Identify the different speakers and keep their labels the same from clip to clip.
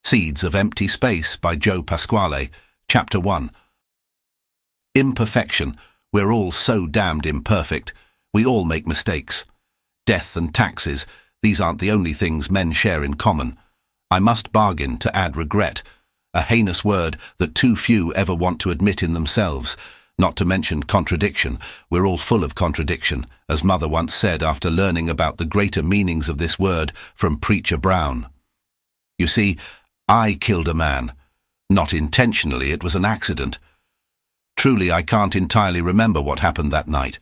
Speaker 1: Seeds of Empty Space by Joe Pasquale, Chapter 1. Imperfection. We're all so damned imperfect. We all make mistakes. Death and taxes, these aren't the only things men share in common. I must bargain to add regret, a heinous word that too few ever want to admit in themselves, not to mention contradiction. We're all full of contradiction, as Mother once said after learning about the greater meanings of this word from Preacher Brown. You see, I killed a man. Not intentionally, it was an accident. Truly, I can't entirely remember what happened that night.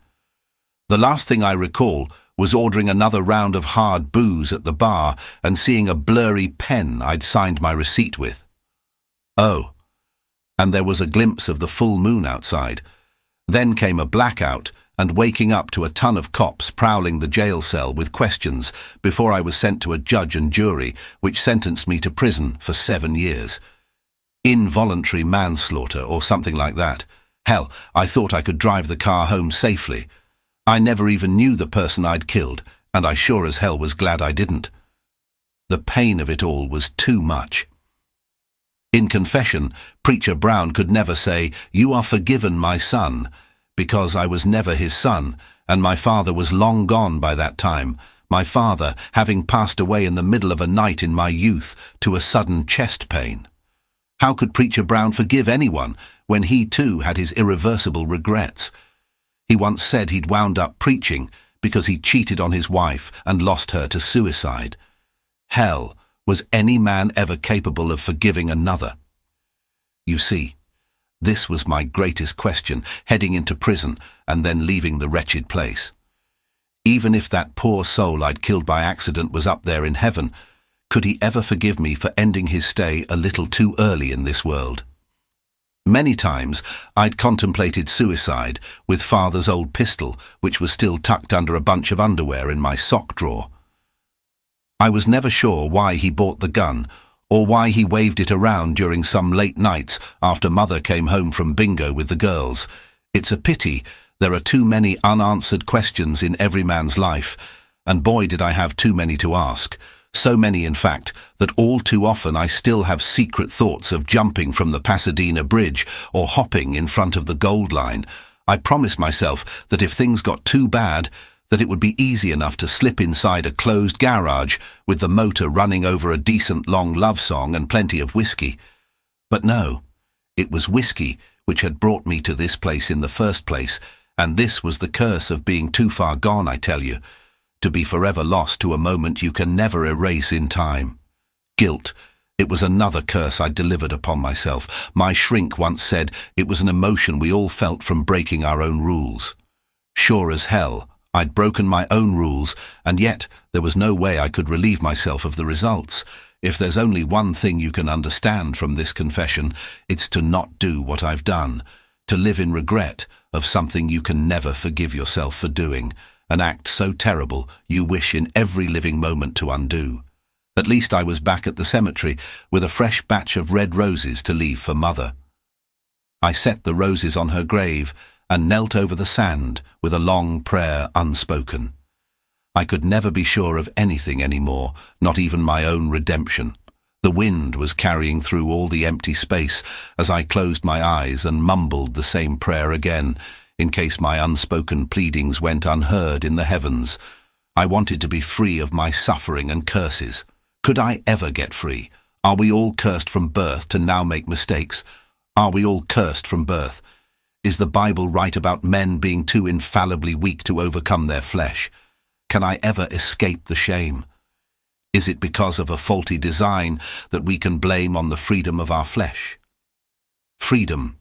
Speaker 1: The last thing I recall was ordering another round of hard booze at the bar and seeing a blurry pen I'd signed my receipt with. Oh, and there was a glimpse of the full moon outside. Then came a blackout and waking up to a ton of cops prowling the jail cell with questions before I was sent to a judge and jury, which sentenced me to prison for 7 years. Involuntary manslaughter or something like that. Hell, I thought I could drive the car home safely. I never even knew the person I'd killed, and I sure as hell was glad I didn't. The pain of it all was too much. In confession, Preacher Brown could never say, "You are forgiven, my son," because I was never his son, and my father was long gone by that time, my father having passed away in the middle of a night in my youth to a sudden chest pain. How could Preacher Brown forgive anyone when he too had his irreversible regrets? He once said he'd wound up preaching because he cheated on his wife and lost her to suicide. Hell, was any man ever capable of forgiving another? You see, this was my greatest question, heading into prison and then leaving the wretched place. Even if that poor soul I'd killed by accident was up there in heaven, could he ever forgive me for ending his stay a little too early in this world? Many times I'd contemplated suicide with Father's old pistol, which was still tucked under a bunch of underwear in my sock drawer. I was never sure why he bought the gun, or why he waved it around during some late nights after Mother came home from bingo with the girls. It's a pity there are too many unanswered questions in every man's life, and boy did I have too many to ask. So many, in fact, that all too often I still have secret thoughts of jumping from the Pasadena Bridge or hopping in front of the Gold Line. I promised myself that if things got too bad, that it would be easy enough to slip inside a closed garage with the motor running over a decent long love song and plenty of whiskey. But no, it was whiskey which had brought me to this place in the first place, and this was the curse of being too far gone, I tell you, to be forever lost to a moment you can never erase in time. Guilt. It was another curse I'd delivered upon myself. My shrink once said it was an emotion we all felt from breaking our own rules. Sure as hell, I'd broken my own rules, and yet there was no way I could relieve myself of the results. If there's only one thing you can understand from this confession, it's to not do what I've done, to live in regret of something you can never forgive yourself for doing, an act so terrible you wish in every living moment to undo. At least I was back at the cemetery with a fresh batch of red roses to leave for Mother. I set the roses on her grave and knelt over the sand with a long prayer unspoken. I could never be sure of anything anymore, not even my own redemption. The wind was carrying through all the empty space as I closed my eyes and mumbled the same prayer again, in case my unspoken pleadings went unheard in the heavens. I wanted to be free of my suffering and curses. Could I ever get free? Are we all cursed from birth to now make mistakes? Are we all cursed from birth? Is the Bible right about men being too infallibly weak to overcome their flesh? Can I ever escape the shame? Is it because of a faulty design that we can blame on the freedom of our flesh? Freedom.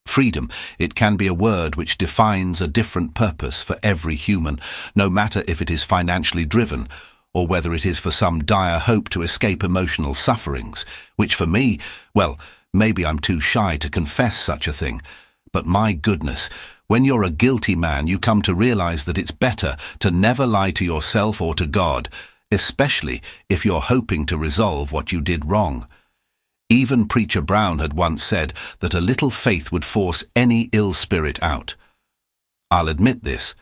Speaker 1: Freedom, it can be a word which defines a different purpose for every human, no matter if it is financially driven, or whether it is for some dire hope to escape emotional sufferings, which for me, well, maybe I'm too shy to confess such a thing. But my goodness, when you're a guilty man, you come to realize that it's better to never lie to yourself or to God, especially if you're hoping to resolve what you did wrong. Even Preacher Brown had once said that a little faith would force any ill spirit out. I'll admit this,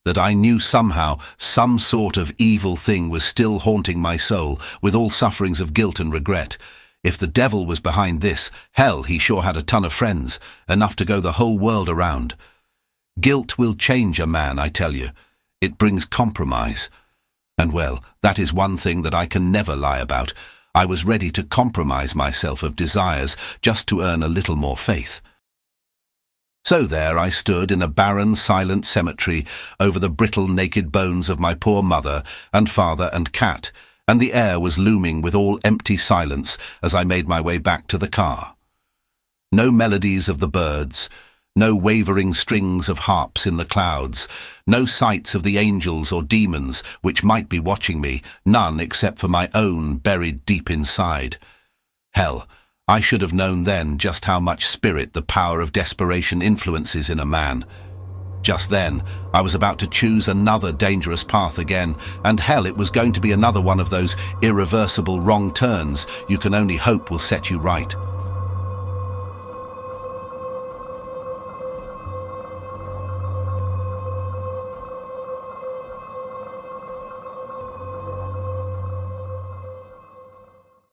Speaker 1: that I knew somehow some sort of evil thing was still haunting my soul with all sufferings of guilt and regret. If the devil was behind this, hell, he sure had a ton of friends, enough to go the whole world around. Guilt will change a man, I tell you. It brings compromise. And well, that is one thing that I can never lie about. I was ready to compromise myself of desires just to earn a little more faith. So there I stood in a barren, silent cemetery over the brittle, naked bones of my poor mother and father and cat, and the air was looming with all empty silence as I made my way back to the car. No melodies of the birds, no wavering strings of harps in the clouds, no sights of the angels or demons which might be watching me, none except for my own buried deep inside. Hell, I should have known then just how much spirit the power of desperation influences in a man. Just then, I was about to choose another dangerous path again, and hell, it was going to be another one of those irreversible wrong turns you can only hope will set you right.